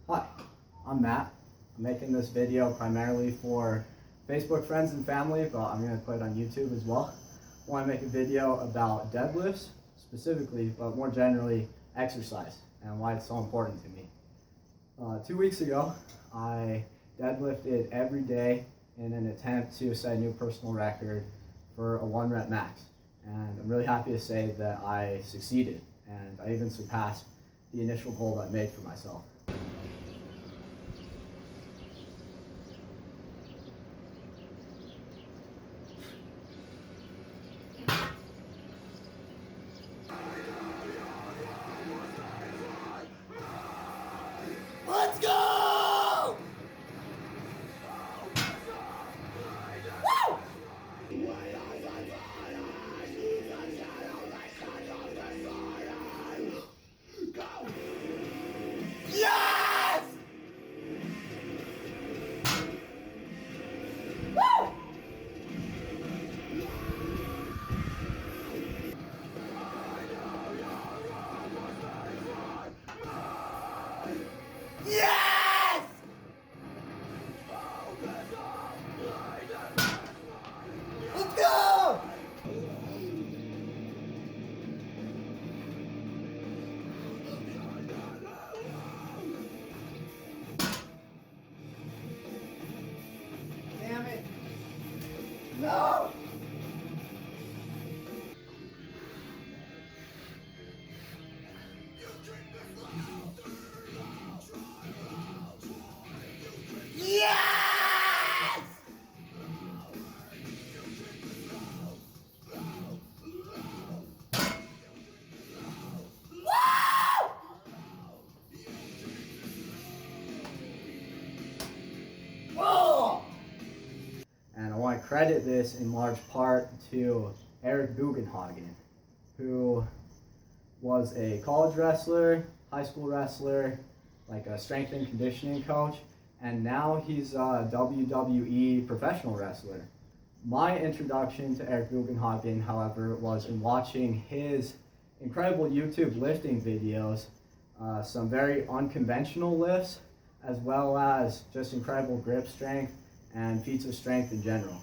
Hi, I'm Matt. I'm making this video primarily for Facebook friends and family, but I'm going to put it on YouTube as well. I want to make a video about deadlifts specifically, but more generally exercise and why it's so important to me. 2 weeks ago, I deadlifted every day in an attempt to set a new personal record for a 1 rep max. And I'm really happy to say that I succeeded, and I even surpassed the initial goal that I made for myself. Let's go! Woo! Yes! Woo! Yes! Let's go! Damn it. No! Yes! Woo! Oh! And I want to credit this in large part to Bugenhagen, who was a college wrestler, high school wrestler, like a strength and conditioning coach, and now he's a WWE professional wrestler. My introduction to Bugenhagen, however, was in watching his incredible YouTube lifting videos, some very unconventional lifts, as well as just incredible grip strength and feats of strength in general.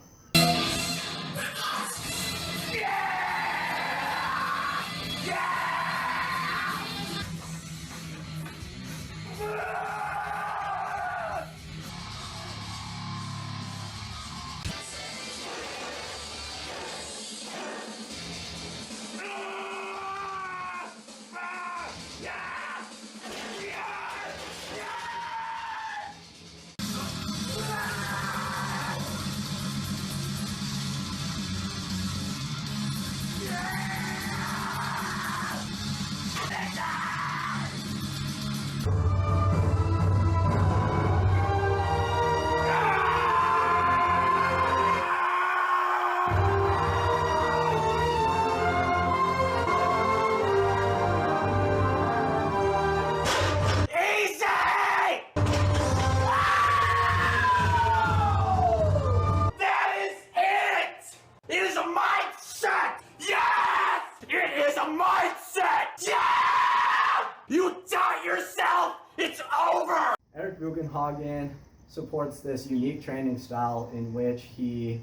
You doubt yourself! It's over! Bugenhagen supports this unique training style in which he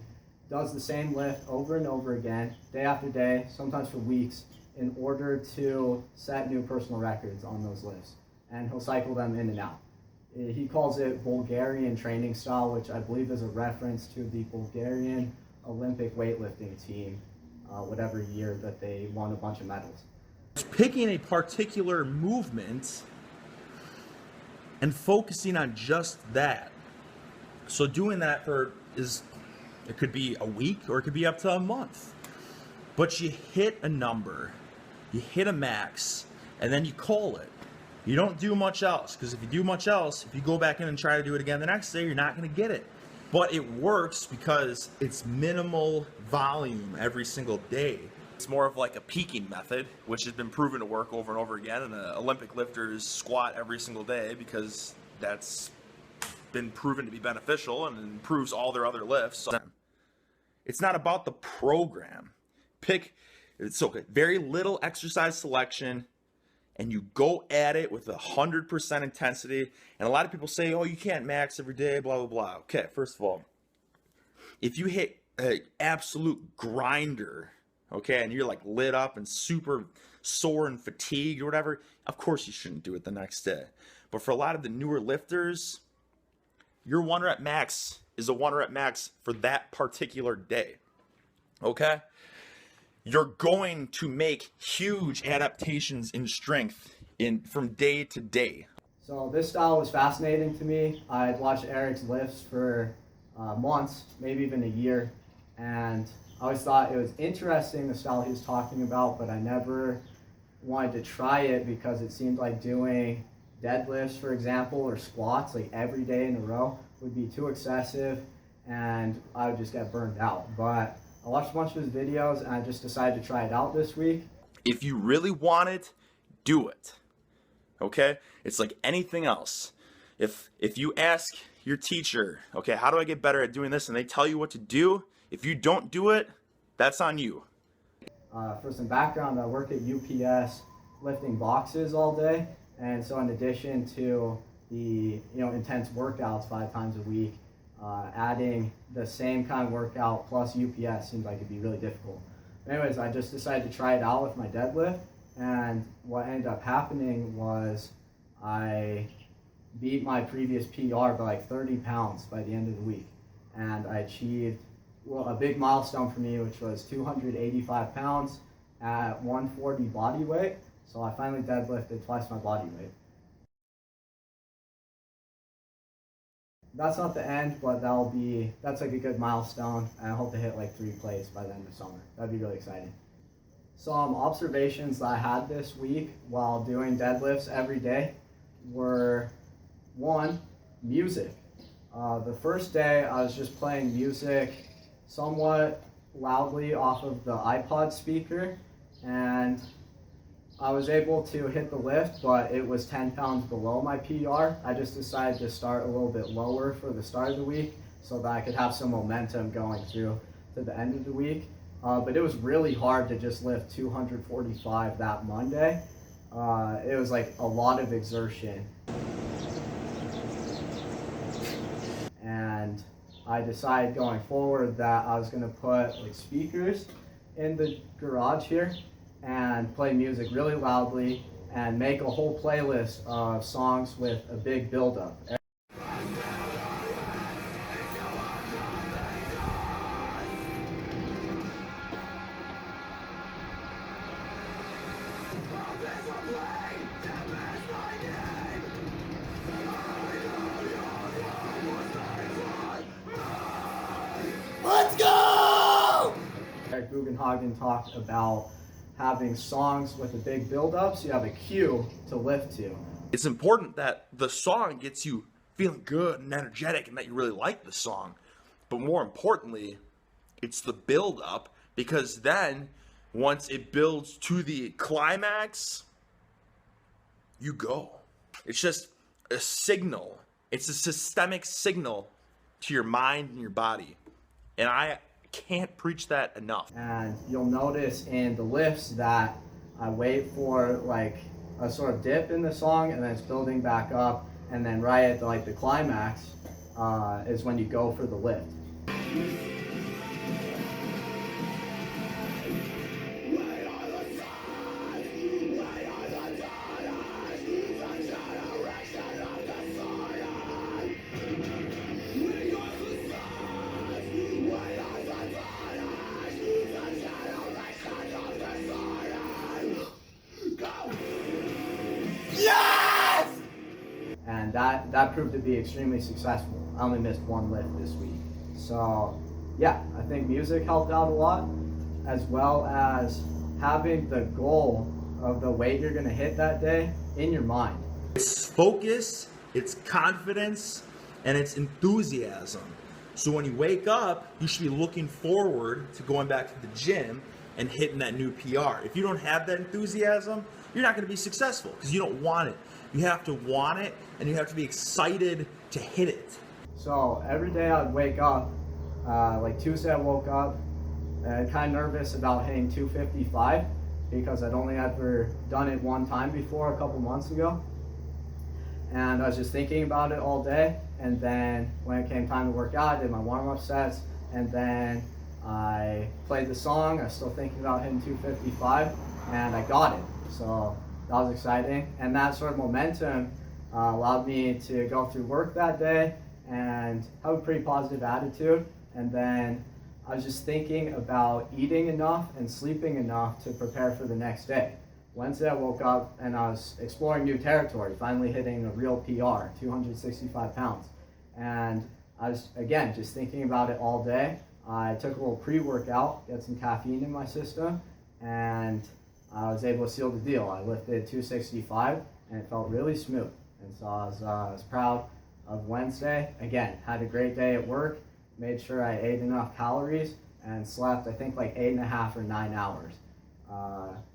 does the same lift over and over again, day after day, sometimes for weeks, in order to set new personal records on those lifts. And he'll cycle them in and out. He calls it Bulgarian training style, which I believe is a reference to the Bulgarian Olympic weightlifting team, whatever year that they won a bunch of medals. Picking a particular movement and focusing on just that. So doing that it could be a week or it could be up to a month. But you hit a number, you hit a max, and then you call it. You don't do much else, because if you do much else, if you go back in and try to do it again the next day, you're not going to get it. But it works because it's minimal volume every single day. It's more of like a peaking method, which has been proven to work over and over again, and Olympic lifters squat every single day because that's been proven to be beneficial and improves all their other lifts. It's not about the program. Very little exercise selection, and you go at it with 100% intensity. And a lot of people say, oh, you can't max every day, blah, blah, blah. Okay, first of all, if you hit an absolute grinder, okay, and you're like lit up and super sore and fatigued or whatever, of course you shouldn't do it the next day. But for a lot of the newer lifters, your 1 rep max is a 1 rep max for that particular day, okay? You're going to make huge adaptations in strength from day to day. So this style was fascinating to me. I'd watched Eric's lifts for months, maybe even a year, and I always thought it was interesting, the style he was talking about, but I never wanted to try it because it seemed like doing deadlifts, for example, or squats like every day in a row would be too excessive and I would just get burned out. But I watched a bunch of his videos and I just decided to try it out this week. If you really want it, do it. Okay? It's like anything else. If you ask your teacher, okay, how do I get better at doing this? And they tell you what to do, if you don't do it, that's on you. For some background, I work at UPS lifting boxes all day. And so in addition to the intense workouts 5 times a week, adding the same kind of workout plus UPS seemed like it'd be really difficult. Anyways, I just decided to try it out with my deadlift, and what ended up happening was I beat my previous PR by like 30 pounds by the end of the week, and I achieved a big milestone for me, which was 285 pounds at 140 body weight. So I finally deadlifted twice my body weight. That's not the end, but that's like a good milestone, and I hope to hit like 3 plates by the end of summer. That'd be really exciting. Some observations that I had this week while doing deadlifts every day were, 1, music. The first day I was just playing music somewhat loudly off of the iPod speaker, and I was able to hit the lift, but it was 10 pounds below my PR. I just decided to start a little bit lower for the start of the week so that I could have some momentum going through to the end of the week. But it was really hard to just lift 245 that Monday. It was like a lot of exertion. And I decided going forward that I was gonna put like speakers in the garage here and play music really loudly and make a whole playlist of songs with a big build-up. Let's go! Eric Bugenhagen talked about having songs with a big build-up, so you have a cue to lift to. It's important that the song gets you feeling good and energetic and that you really like the song. But more importantly, it's the build-up, because then once it builds to the climax, you go. It's just a signal. It's a systemic signal to your mind and your body. And I can't preach that enough. And you'll notice in the lifts that I wait for like a sort of dip in the song, and then it's building back up, and then right at the climax is when you go for the lift. Yes! And that proved to be extremely successful. I only missed 1 lift this week. So yeah, I think music helped out a lot, as well as having the goal of the weight you're gonna hit that day in your mind. It's focus, it's confidence, and it's enthusiasm. So when you wake up, you should be looking forward to going back to the gym and hitting that new PR. If you don't have that enthusiasm, you're not gonna be successful because you don't want it. You have to want it, and you have to be excited to hit it. So every day I'd wake up, like Tuesday I woke up kind of nervous about hitting 255, because I'd only ever done it one time before a couple months ago. And I was just thinking about it all day, and then when it came time to work out, I did my warm-up sets, and then I played the song. I was still thinking about hitting 255, and I got it. So that was exciting, and that sort of momentum allowed me to go through work that day and have a pretty positive attitude. And then I was just thinking about eating enough and sleeping enough to prepare for the next day. Wednesday I woke up and I was exploring new territory, finally hitting a real PR, 265 pounds. And I was, again, just thinking about it all day. I took a little pre-workout, get some caffeine in my system, and I was able to seal the deal. I lifted 265 and it felt really smooth. And so I was proud of Wednesday. Again, had a great day at work, made sure I ate enough calories, and slept I think like 8.5 or 9 hours.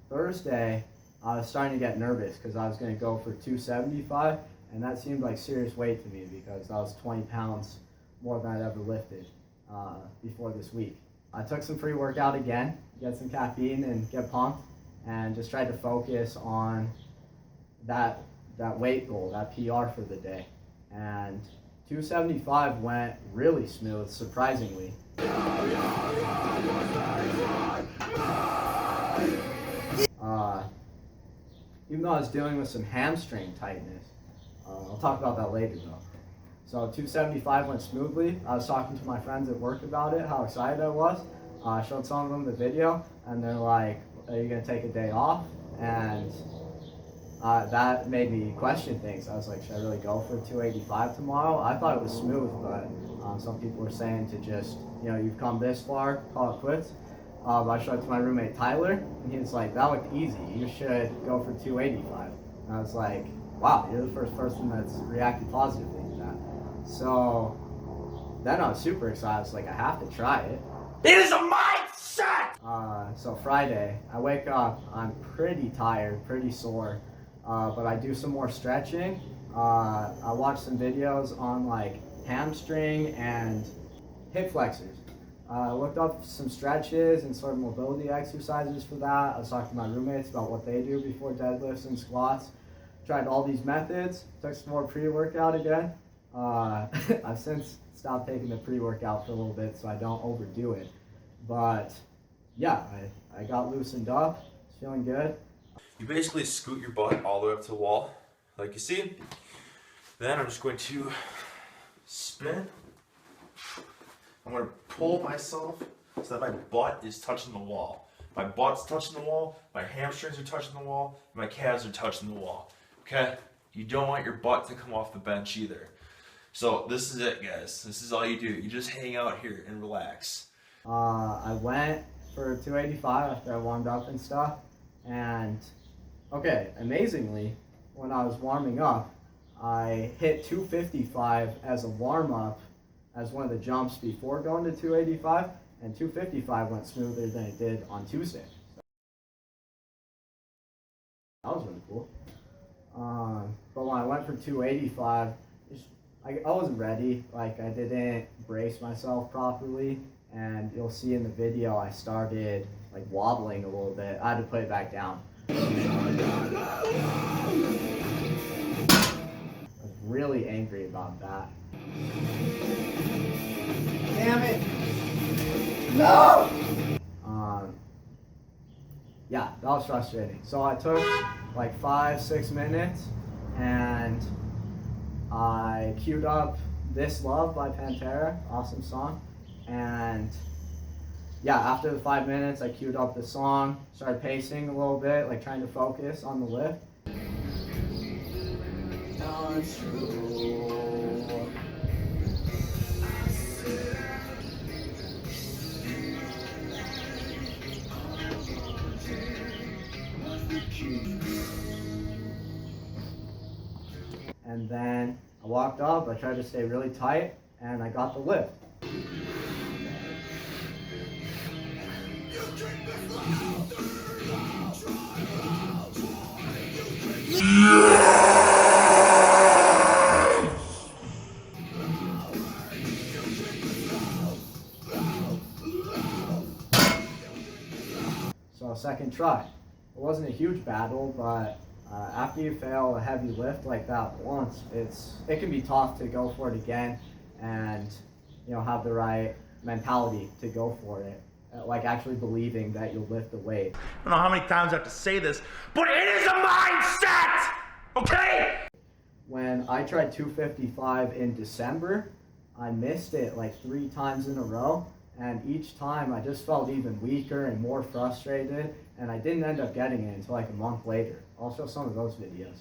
Thursday, I was starting to get nervous because I was going to go for 275, and that seemed like serious weight to me because that was 20 pounds more than I'd ever lifted before this week. I took some pre-workout again, get some caffeine and get pumped, and just tried to focus on that weight goal, that PR for the day. And 275 went really smooth, surprisingly. Even though I was dealing with some hamstring tightness. I'll talk about that later though. So 275 went smoothly. I was talking to my friends at work about it, how excited I was. I showed some of them the video, and they're like, are you gonna take a day off? And that made me question things. I was like, should I really go for 285 tomorrow? I thought it was smooth, but some people were saying to just, you've come this far, call it quits. I showed it to my roommate Tyler, and he was like, that looked easy. You should go for 285. And I was like, wow, you're the first person that's reacted positively to that. So then I was super excited. I was like, I have to try it. It is a mindset! So Friday, I wake up, I'm pretty tired, pretty sore, but I do some more stretching. I watch some videos on like hamstring and hip flexors. I looked up some stretches and sort of mobility exercises for that. I was talking to my roommates about what they do before deadlifts and squats. Tried all these methods, took some more pre-workout again. I've since stopped taking the pre-workout for a little bit so I don't overdo it. But yeah, I got loosened up, feeling good. You basically scoot your butt all the way up to the wall, like you see. Then I'm just going to spin. I'm going to pull myself so that my butt is touching the wall. My butt's touching the wall, my hamstrings are touching the wall, and my calves are touching the wall. Okay? You don't want your butt to come off the bench either. So this is it, guys. This is all you do. You just hang out here and relax. I went for 285 after I warmed up and stuff. And okay, amazingly, when I was warming up, I hit 255 as a warm-up as one of the jumps before going to 285, and 255 went smoother than it did on Tuesday. That was really cool. But when I went for 285, I wasn't ready. Like, I didn't brace myself properly, and you'll see in the video I started like wobbling a little bit. I had to put it back down. I was really angry about that. Damn it! No! Yeah, that was frustrating. So I took like 5-6 minutes and I queued up This Love by Pantera, awesome song. And yeah, after the 5 minutes, I queued up the song, started pacing a little bit, like trying to focus on the lift. Not true. And then I walked up, I tried to stay really tight, and I got the lift. So second try. wasn't a huge battle, but after you fail a heavy lift like that once, it can be tough to go for it again and have the right mentality to go for it. Like actually believing that you'll lift the weight. I don't know how many times I have to say this, but it is a mindset, okay? When I tried 255 in December, I missed it like 3 times in a row, and each time I just felt even weaker and more frustrated, and I didn't end up getting it until like a month later. I'll show some of those videos.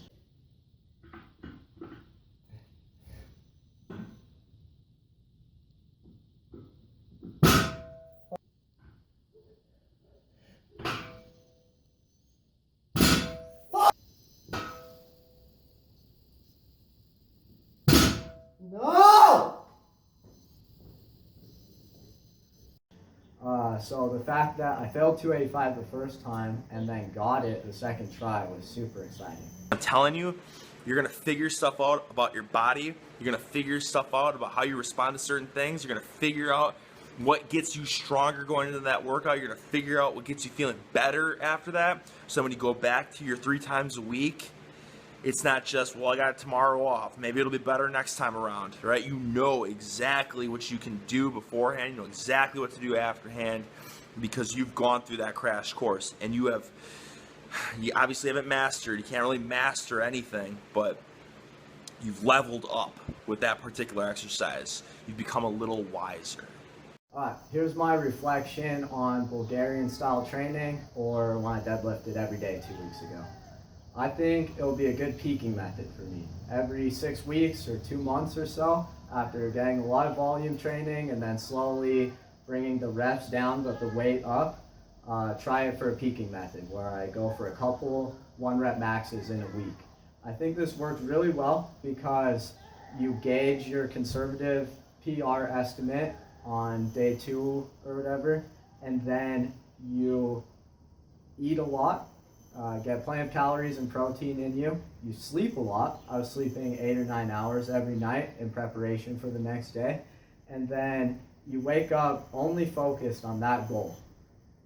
No! So the fact that I failed 285 the first time and then got it the second try was super exciting. I'm telling you, you're gonna figure stuff out about your body. You're gonna figure stuff out about how you respond to certain things. You're gonna figure out what gets you stronger going into that workout. You're gonna figure out what gets you feeling better after that. So when you go back to your 3 times a week, it's not just, well, I got tomorrow off. Maybe it'll be better next time around, right? You know exactly what you can do beforehand. You know exactly what to do afterhand because you've gone through that crash course. And you obviously haven't mastered. You can't really master anything, but you've leveled up with that particular exercise. You've become a little wiser. Here's my reflection on Bulgarian-style training, or when I deadlifted every day 2 weeks ago. I think it'll be a good peaking method for me. Every 6 weeks or 2 months or so, after getting a lot of volume training and then slowly bringing the reps down but the weight up, try it for a peaking method where I go for a couple 1-rep maxes in a week. I think this works really well because you gauge your conservative PR estimate on day 2 or whatever, and then you eat a lot. Get plenty of calories and protein in you. You sleep a lot. I was sleeping 8 or 9 hours every night in preparation for the next day. And then you wake up only focused on that goal.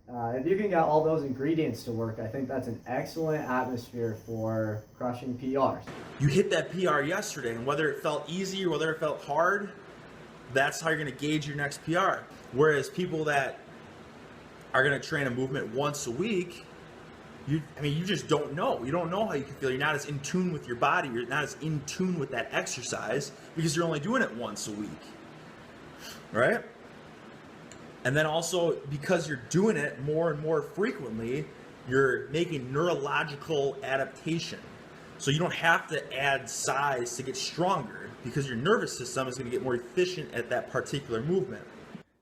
If you can get all those ingredients to work, I think that's an excellent atmosphere for crushing PRs. You hit that PR yesterday, and whether it felt easy or whether it felt hard, that's how you're going to gauge your next PR. Whereas people that are going to train a movement once a week, you just don't know. You don't know how you can feel. You're not as in tune with your body. You're not as in tune with that exercise because you're only doing it once a week, right? And then also because you're doing it more and more frequently, you're making neurological adaptation. So you don't have to add size to get stronger because your nervous system is going to get more efficient at that particular movement.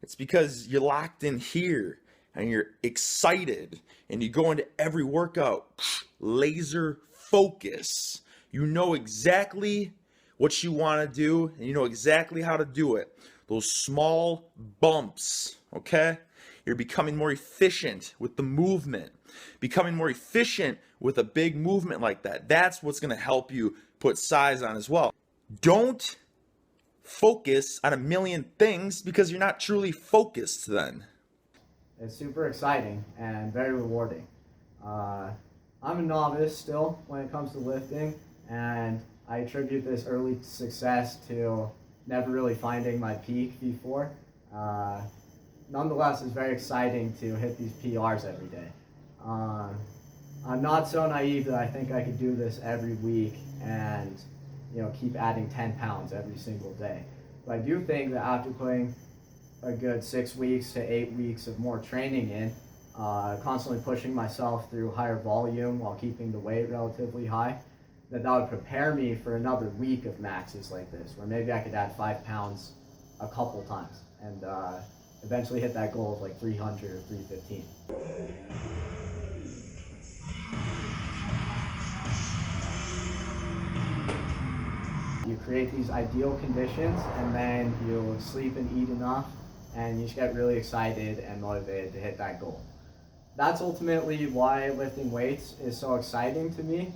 It's because you're locked in here and you're excited and you go into every workout laser focus. You know exactly what you want to do and you know exactly how to do it. Those small bumps, okay? You're becoming more efficient with the movement. Becoming more efficient with a big movement like that. That's what's going to help you put size on as well. Don't focus on a million things because you're not truly focused then. It's super exciting and very rewarding. I'm a novice still when it comes to lifting, and I attribute this early success to never really finding my peak before. Nonetheless, it's very exciting to hit these PRs every day. I'm not so naive that I think I could do this every week and keep adding 10 pounds every single day. But I do think that after putting a good 6 weeks to 8 weeks of more training in, constantly pushing myself through higher volume while keeping the weight relatively high, that would prepare me for another week of maxes like this, where maybe I could add 5 pounds a couple times and eventually hit that goal of like 300 or 315. You create these ideal conditions and then you sleep and eat enough and you just get really excited and motivated to hit that goal. That's ultimately why lifting weights is so exciting to me.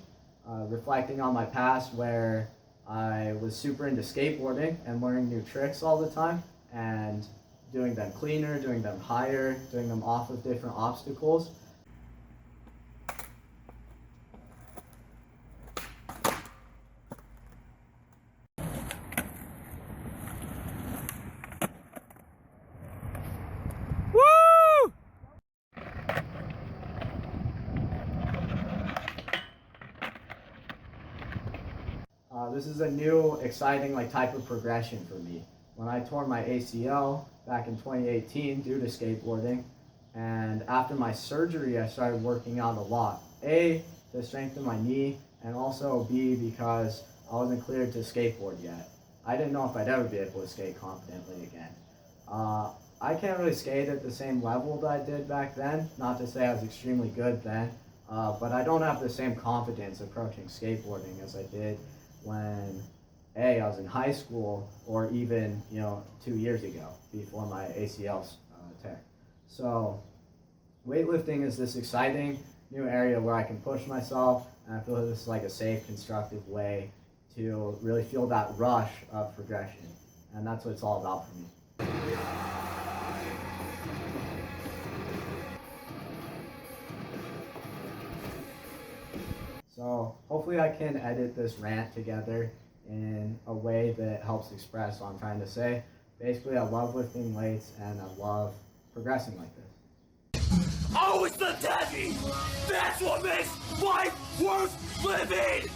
Reflecting on my past where I was super into skateboarding and learning new tricks all the time and doing them cleaner, doing them higher, doing them off of different obstacles. this is a new, exciting type of progression for me. When I tore my ACL back in 2018 due to skateboarding, and after my surgery, I started working out a lot. A, to strengthen my knee, and also B, because I wasn't cleared to skateboard yet. I didn't know if I'd ever be able to skate confidently again. I can't really skate at the same level that I did back then. Not to say I was extremely good then, but I don't have the same confidence approaching skateboarding as I did when I was in high school, or even 2 years ago before my ACL tear. So weightlifting is this exciting new area where I can push myself, and I feel this is a safe, constructive way to really feel that rush of progression, and that's what it's all about for me. So hopefully I can edit this rant together in a way that helps express what I'm trying to say. Basically, I love lifting weights and I love progressing like this. Always the heavy! That's what makes life worth living!